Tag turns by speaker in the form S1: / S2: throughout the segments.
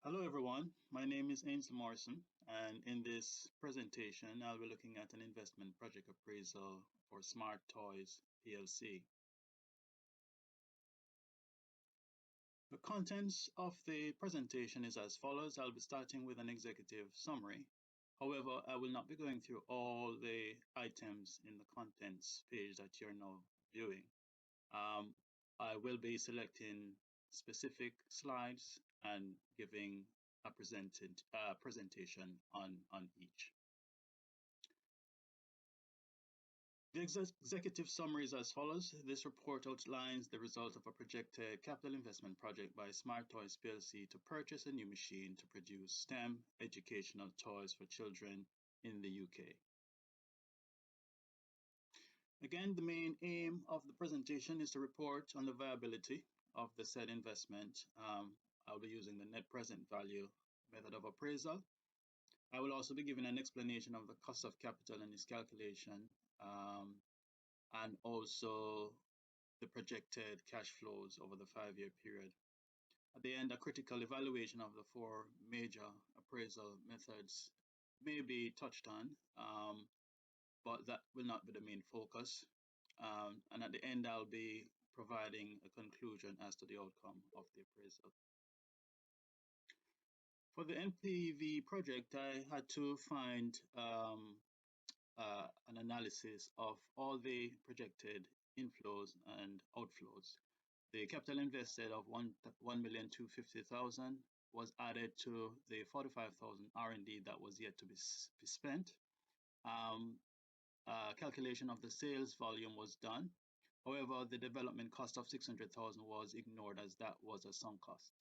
S1: Hello everyone, my name is Ainsley Morrison, and in this presentation I'll be looking at an investment project appraisal for Smart Toys PLC. The contents of the presentation is as follows. I'll be starting with an executive summary. However, I will not be going through all the items in the contents page that you're now viewing. Um, I will be selecting specific slides and giving a presentation on each. The executive summary is as follows. This report outlines the result of a projected capital investment project by Smart Toys PLC to purchase a new machine to produce STEM educational toys for children in the UK. Again, the main aim of the presentation is to report on the viability of the said investment. I'll be using the net present value method of appraisal. I will also be giving an explanation of the cost of capital and its calculation, and also the projected cash flows over the 5-year period. At the end, a critical evaluation of the 4 major appraisal methods may be touched on, but that will not be the main focus. And at the end, I'll be providing a conclusion as to the outcome of the appraisal. For the NPV project, I had to find an analysis of all the projected inflows and outflows. The capital invested of 1,250,000 was added to the 45,000 R&D that was yet to be spent. Calculation of the sales volume was done. However, the development cost of 600,000 was ignored as that was a sunk cost.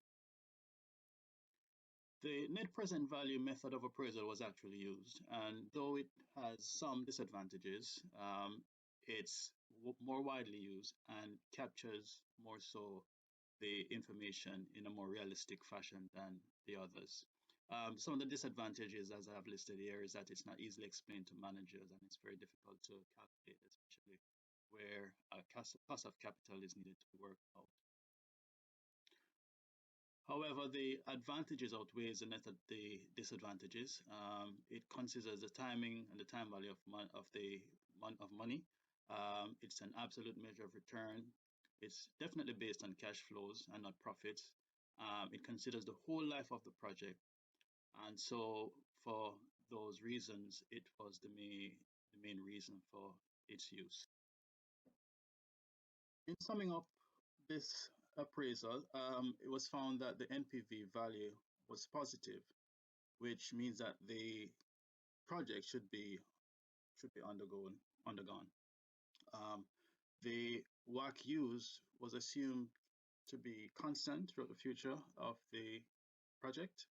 S1: The net present value method of appraisal was actually used, and though it has some disadvantages, it's more widely used and captures more so the information in a more realistic fashion than the others. Some of the disadvantages, as I have listed here, is that it's not easily explained to managers and it's very difficult to calculate, especially where a cost of capital is needed to work out. However, the advantages outweighs the disadvantages. It considers the timing and the time value of money. It's an absolute measure of return. It's definitely based on cash flows and not profits. It considers the whole life of the project, and so for those reasons, it was the main reason for its use. In summing up this appraisal, it was found that the NPV value was positive, which means that the project should be undergone. The WACC used was assumed to be constant throughout the future of the project,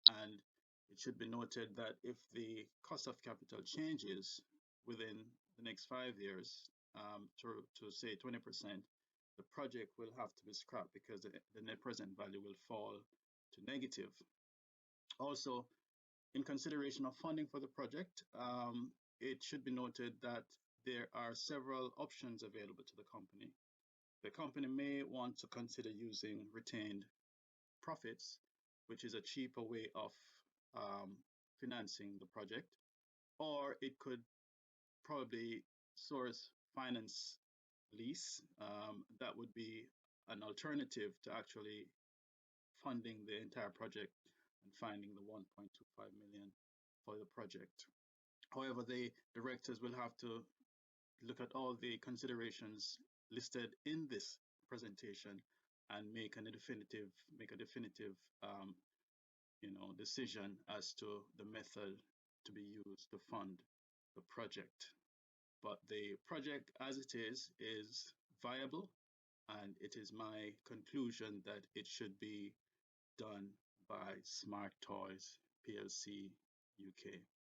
S1: and it should be noted that if the cost of capital changes within the next 5 years, to say 20%, the project will have to be scrapped because the net present value will fall to negative. Also, in consideration of funding for the project, it should be noted that there are several options available to the company. The company may want to consider using retained profits, which is a cheaper way of financing the project, or it could probably source finance lease. That would be an alternative to actually funding the entire project and finding the 1.25 million for the project. However, the directors will have to look at all the considerations listed in this presentation and make a definitive decision as to the method to be used to fund the project. But the project as it is viable, and it is my conclusion that it should be done by Smart Toys PLC UK.